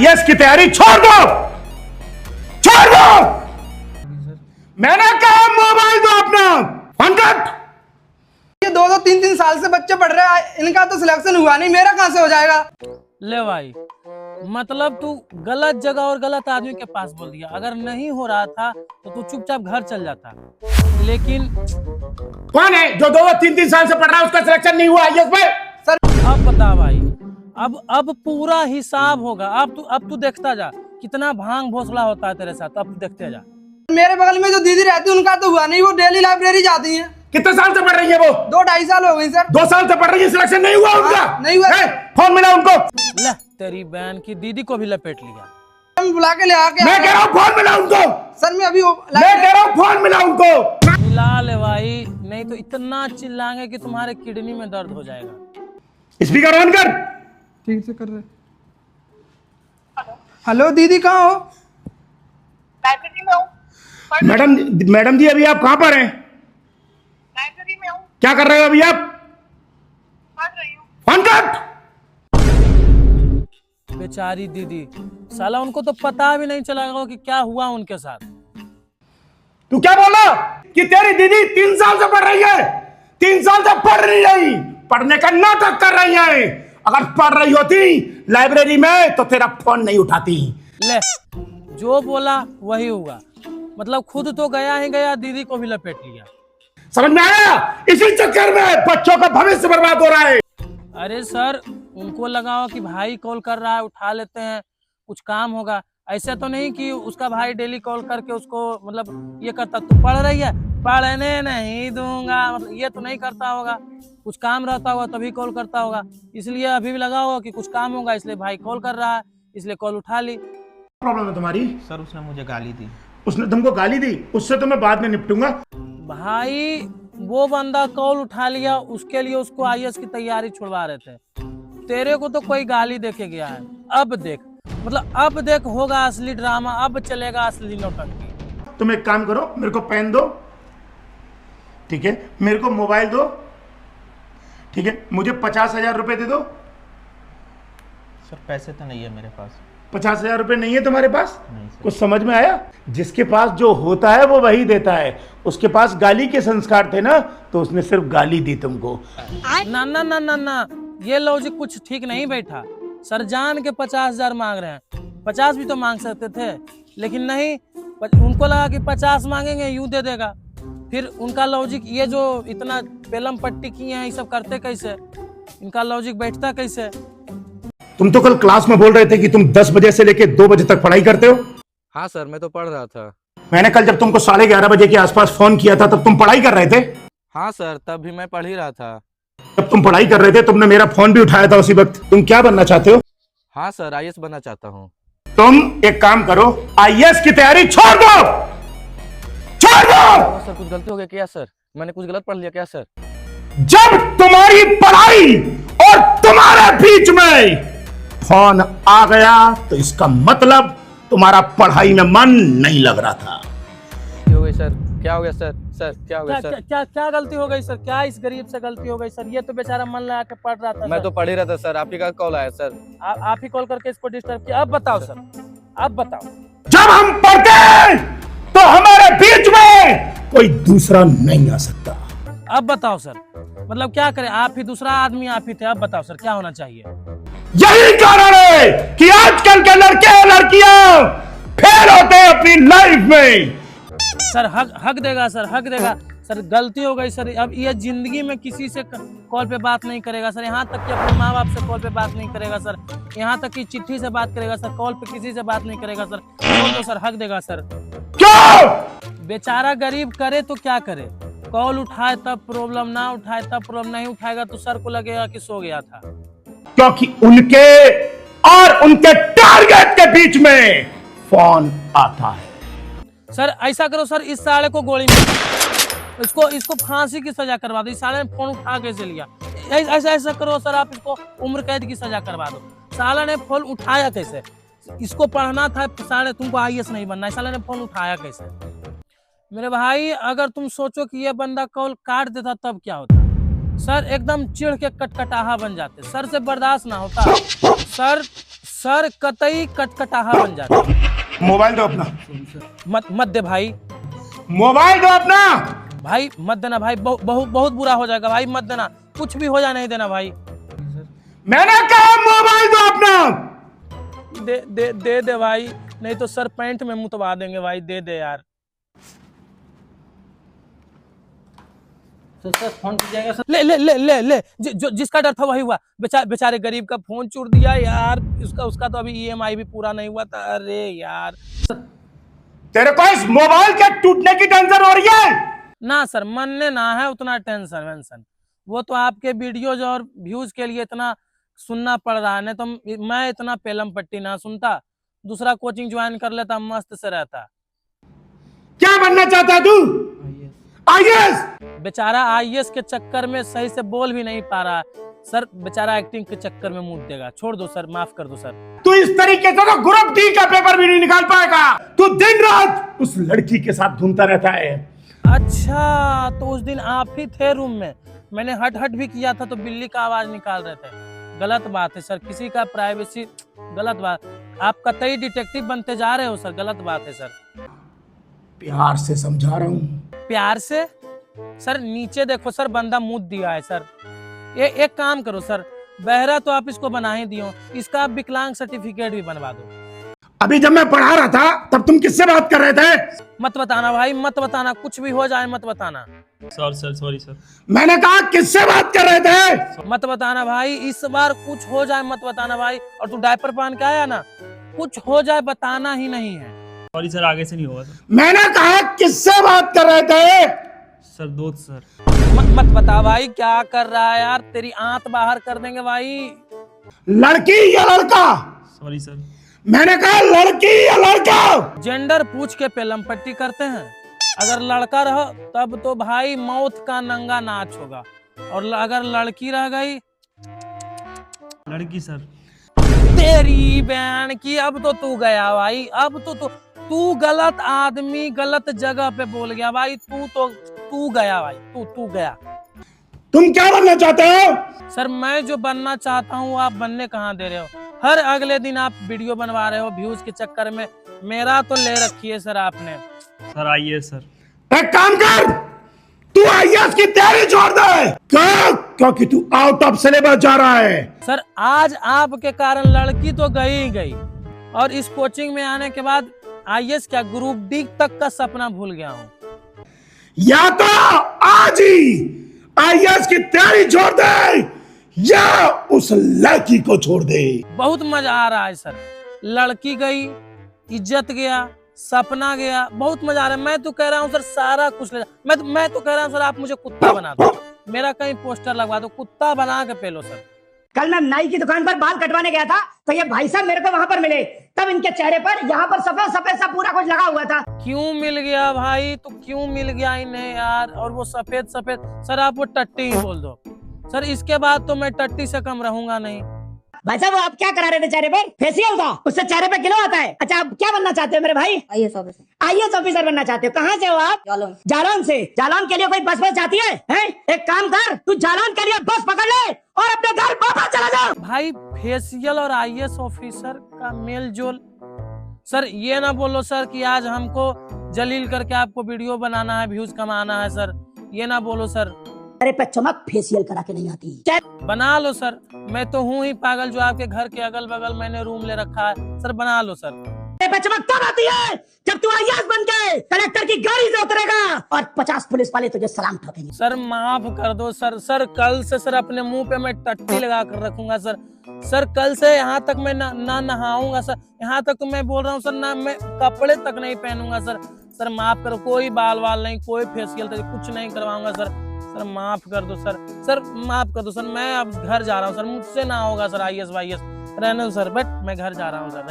Yes की तैयारी छोड़ दो, छोड़ दो। मैंने कहा मोबाइल दो अपना, फोन कट। ये 2-3 साल से बच्चे पढ़ रहे हैं, इनका तो सिलेक्शन हुआ नहीं, मेरा कहां से हो जाएगा। ले भाई, मतलब तू गलत जगह और गलत आदमी के पास बोल दिया। अगर नहीं हो रहा था तो तू चुपचाप घर चल जाता। लेकिन कौन है जो 2-3 साल से पढ़ रहा है, उसका सिलेक्शन नहीं हुआ आईएएस में? अब बता भाई, अब पूरा हिसाब होगा। अब तू देखता जा कितना भांग भोसला होता है तेरे साथ। अब तू देखते जा। मेरे बगल में जो दीदी रहती है उनका तो हुआ नहीं, वो डेली लाइब्रेरी जाती है। कितने साल से पढ़ रही है वो? 2-2.5 साल हो गई सर। 2 साल से पढ़ रही है, सिलेक्शन नहीं हुआ उनका? नहीं हुआ। फोन मिला उनको? ले तेरी बहन की दीदी को भी लपेट लिया। हम बुला के ले आके, मैं कह रहा हूँ फोन मिला उनको। सर मैं अभी मैं कह रहा हूँ फोन मिला उनको। मिला ले भाई, नहीं तो इतना चिल्लाएंगे कि तुम्हारे किडनी में दर्द हो जाएगा। स्पीकर ऑन कर। ठीक से कर रहे। हेलो दीदी, कहाँ हो? लाइब्रेरी में हूँ। मैडम जी अभी आप कहाँ पर हैं? लाइब्रेरी में हूँ, क्या कर रहे हो अभी आप? पढ़ रही हूँ। Phone cut. बेचारी दीदी, साला उनको तो पता भी नहीं चला कि क्या हुआ उनके साथ। तू क्या बोला कि तेरी दीदी 3 साल से पढ़ रही है? 3 साल से पढ़ रही है, पढ़ने का नाटक कर रही है। अगर पढ़ रही होती लाइब्रेरी में तो तेरा फोन नहीं उठाती। ले, जो बोला वही हुआ। मतलब खुद तो गया ही गया, दीदी को भी लपेट लिया। समझ में आया? इसी चक्कर में बच्चों का भविष्य बर्बाद हो रहा है। अरे सर, उनको लगाओ कि भाई कॉल कर रहा है, उठा लेते हैं, कुछ काम होगा। ऐसे तो नहीं कि उसका भाई डेली कॉल करके उसको मतलब ये करता, तू पढ़ रही है, पढ़ने नहीं दूंगा, मतलब ये तो नहीं करता होगा। कुछ काम रहता होगा तभी कॉल करता होगा। इसलिए अभी भी लगा होगा कि कुछ काम होगा, इसलिए भाई कॉल कर रहा है, इसलिए कॉल उठा ली। प्रॉब्लम है तुम्हारी? सर उसने मुझे गाली दी। उसने तुमको गाली दी? उससे तो मैं बाद में निपटूंगा। भाई वो बंदा कॉल उठा लिया, उसके लिए उसको आईएएस की तैयारी छुड़वा रहे थे। तेरे को तो कोई गाली देके गया है। अब देख, मतलब अब देख होगा असली ड्रामा, अब चलेगा असली नौटंकी। तुम एक काम करो, मेरे को पेन दो, ठीक है, मेरे को मोबाइल दो, ठीक है, मुझे 50,000 रुपए दे दो। सर पैसे तो नहीं है मेरे पास। 50,000 रुपए नहीं है तुम्हारे पास? नहीं सर। कुछ समझ में आया? जिसके पास जो होता है वो वही देता है। उसके पास गाली के संस्कार थे ना, तो उसने सिर्फ गाली दी तुमको। ना ना ना ना ना, ये लॉजिक कुछ ठीक नहीं बैठा। सर जान के 50,000 मांग रहे हैं, 50 भी तो मांग सकते थे, लेकिन नहीं, उनको लगा कि 50 मांगेंगे यूं दे देगा। फिर उनका लॉजिक, ये जो इतना पेलम पट्टी किए हैं, ये सब करते कैसे? इनका लॉजिक बैठता कैसे? तुम तो कल क्लास में बोल रहे थे कि तुम 10 बजे से लेके 2 बजे तक पढ़ाई करते हो। हाँ सर, मैं तो पढ़ रहा था। मैंने कल जब तुमको 11:30 बजे के आसपास फोन किया था, तब तुम पढ़ाई कर रहे थे? हाँ सर, तब भी मैं पढ़ ही रहा था। जब तुम पढ़ाई कर रहे थे तुमने मेरा फोन भी उठाया था उसी वक्त। तुम क्या बनना चाहते हो? हाँ सर, आईएएस बनना चाहता हूँ। तुम एक काम करो, आईएएस की तैयारी छोड़ दो, छोड़ दो। सर कुछ गलती हो गई क्या सर? मैंने कुछ गलत पढ़ लिया क्या सर? जब तुम्हारी पढ़ाई और तुम्हारे बीच में फोन आ गया तो इसका मतलब तुम्हारा पढ़ाई में मन नहीं लग रहा था। क्या हो गई सर? क्या हो गया सर? सर क्या हो गया क्या सर? क्या क्या गलती हो गई सर? क्या इस गरीब से गलती हो गई सर? ये तो बेचारा मन लगा के पढ़ रहा था। मैं सर, तो पढ़ ही रहा था सर, आप ही का कॉल आया सर। आप ही कॉल करके इसको डिस्टर्ब किया। अब बताओ सर, अब बताओ। जब हम पढ़ते हैं तो हमारे बीच में कोई दूसरा नहीं आ सकता। अब बताओ सर, मतलब क्या करें? आप ही दूसरा आदमी आप ही थे। अब बताओ सर, क्या होना चाहिए? यही कारण है कि आजकल के लड़के और लड़कियां फेल होते हैं अपनी लाइफ में। सर हक देगा सर, हक देगा सर। गलती हो गई सर। अब ये जिंदगी में किसी से कॉल पे बात नहीं करेगा सर। यहाँ तक कि अपने माँ बाप से कॉल पे बात नहीं करेगा सर। यहाँ तक कि चिट्ठी से बात करेगा सर, कॉल पे किसी से बात नहीं करेगा सर। तो सर हक देगा सर। क्यों? बेचारा गरीब करे तो क्या करे? कॉल उठाए तब प्रॉब्लम, ना उठाए तब प्रॉब्लम। नहीं उठाएगा तो सर को लगेगा कि सो गया था। क्योंकि उनके और उनके टारगेट के बीच में फोन आता है। सर ऐसा करो सर, इस साले को गोली मार, इसको फांसी की सजा करवा दो। इस साले ने फोन उठा कैसे लिया? ऐसा करो सर, आप इसको उम्र कैद की सजा करवा दो। साला ने फोन उठाया कैसे? इसको पढ़ना था, साले तुमको आईएएस नहीं बनना है, साले ने फोन उठाया कैसे? मेरे भाई, अगर तुम सोचो कि ये बंदा कॉल काट देता तब क्या होता? सर एकदम चिढ़ के कटकटाहा बन जाते। सर से बर्दाश्त ना होता। सर सर कतई कटकटाहा बन जाता। मोबाइल दो अपना, मत दे भाई, मोबाइल दो अपना। भाई मत देना भाई, बहुत बुरा हो जाएगा भाई, मत देना, कुछ भी हो जाए नहीं देना भाई। मैंने कहा मोबाइल दो अपना। दे भाई, नहीं तो सर पैंट में मुतवा देंगे भाई, दे यार। सर फोन कीजिएगा सर। ले जिसका डर था वही हुआ। बेचारे गरीब का फोन चूर दिया यार, उसका तो अभी ईएमआई भी पूरा नहीं हुआ था। अरे यार तेरे को इस मोबाइल के टूटने की टेंशन हो रही है? ना सर, मन ने ना है उतना टेंशन वेंशन, वो तो आपके वीडियोज और व्यूज के लिए इतना सुनना पड़ रहा है, नहीं तो मैं इतना पेलम पट्टी ना सुनता, दूसरा कोचिंग ज्वाइन कर लेता, मस्त से रहता। क्या बनना चाहता है तू? आईएएस। बेचारा आईएएस के चक्कर में सही से बोल भी नहीं पा रहा सर, बेचारा एक्टिंग के चक्कर में मुंह देगा। छोड़ दो सर, माफ कर दो सर। तू इस तरीके से तो ग्रुप डी का पेपर भी नहीं निकाल पाएगा। तू दिन रात उस लड़की के साथ घूमता रहता है। अच्छा, तो उस दिन आप ही थे रूम में, मैंने हट भी किया था तो बिल्ली का आवाज निकाल रहे थे। गलत बात है सर, किसी का प्राइवेसी, गलत बात। आप कतई डिटेक्टिव बनते जा रहे हो सर, गलत बात है सर। प्यार से समझा रहा हूँ। प्यार से? सर नीचे देखो सर, बंदा मुंह दिया है सर। एक काम करो सर, बहरा तो आप इसको बना ही दियो, इसका आप विकलांग सर्टिफिकेट भी बनवा दो। अभी जब मैं पढ़ा रहा था तब तुम किससे बात कर रहे थे? मत बताना भाई, मत बताना, कुछ भी हो जाए मत बताना। Sir sorry sir. मैंने कहा किससे बात कर रहे थे? मत बताना भाई, इस बार कुछ हो जाए मत बताना भाई। और तू डायपर पहन के आया ना, कुछ हो जाए बताना ही नहीं है। सॉरी सर, आगे से नहीं होगा सर। मैंने कहा किससे बात कर रहे थे? सर दोस्त सर। मत बता भाई, क्या कर रहा है यार, तेरी आंत बाहर कर देंगे भाई। लड़की या लड़का? Sorry sir. मैंने कहा लड़की या लड़का? जेंडर पूछ के पेलम पट्टी करते हैं। अगर लड़का रहो तब तो भाई मौत का नंगा नाच होगा, और अगर लड़की रह गई, लड़की सर। तेरी बहन की, अब तो तू गया भाई, अब तो तू गलत आदमी गलत जगह पे बोल गया भाई, तू गया भाई, तू गया। तुम क्या बनना चाहते हो? सर मैं जो बनना चाहता हूँ आप बनने कहाँ दे रहे हो। हर अगले दिन आप वीडियो बनवा रहे हो व्यूज के चक्कर में, मेरा तो ले रखी है सर आपने। सर आइए सर। एक काम कर, तू आईएएस की तैयारी छोड़ दे। क्योंकि तू आउट ऑफ सिलेबस जा रहा है। सर आज आपके कारण लड़की तो गई ही गई, और इस कोचिंग में आने के बाद आईएएस क्या ग्रुप डी तक का सपना भूल गया हूँ। या तो आज ही आईएएस की तैयारी छोड़ दे, या उस लड़की को छोड़ दे। बहुत मजा आ रहा है सर, लड़की गई, इज्जत गया, सपना गया, बहुत मजा आ रहा है। मैं तो कह रहा हूँ सर सारा कुछ ले, मैं तो कह रहा हूँ सर आप मुझे कुत्ता बना दो, मेरा कहीं पोस्टर लगवा दो, कुत्ता बना के पेलो सर। कल मैं नाई की दुकान पर बाल कटवाने गया था तो ये भाई साहब मेरे को वहां पर मिले, तब इनके चेहरे पर यहाँ पर सफेद सफेद सा पूरा कुछ लगा हुआ था। क्यों मिल गया भाई, तो क्यों मिल गया इन्हें यार, और वो सफेद सर आप वो टट्टी ही बोल दो सर, इसके बाद तो मैं टट्टी से कम रहूंगा नहीं। भाई साहब वो आप क्या करा रहे थे चेहरे पर? फेशियल था, उससे चेहरे पे ग्लो आता है। अच्छा आप क्या बनना चाहते हो मेरे भाई? आईएएस ऑफिसर बनना चाहते हो? कहाँ से हो आप? जालौन से। जालौन के लिए कोई बस जाती है? एक काम कर, तू जालौन के लिए बस पकड़ ले और अपने घर वापस चला जा। भाई फेशियल और आईएएस ऑफिसर का मेल जोल, सर ये ना बोलो सर कि आज हमको जलील करके आपको वीडियो बनाना है, व्यूज कमाना है सर, ये ना बोलो सर। अरे पे चमक फेशियल करा के नहीं आती? बना लो सर, मैं तो हूँ ही पागल जो आपके घर के अगल बगल मैंने रूम ले रखा है सर, बना लो सर। पे चमक तब आती है जब तू आईएएस बन के कलेक्टर की गाड़ी से उतरेगा और 50 पुलिस वाले तुझे सलाम ठोकेंगे। सर माफ कर दो सर कल से सर अपने मुंह पे मैं टट्टी लगा कर रखूंगा सर कल से यहाँ तक मैं ना नहाऊंगा सर, यहाँ तक तो मैं बोल रहा हूँ सर, ना मैं कपड़े तक नहीं पहनूंगा सर माफ करो, कोई बाल वाल नहीं, कोई फेशियल कुछ नहीं करवाऊंगा सर माफ कर दो सर माफ कर दो सर, मैं अब घर जा रहा हूँ सर, मुझसे ना होगा सर आईएएस वाईएएस, रहने दो सर, बट मैं घर जा रहा हूँ सर।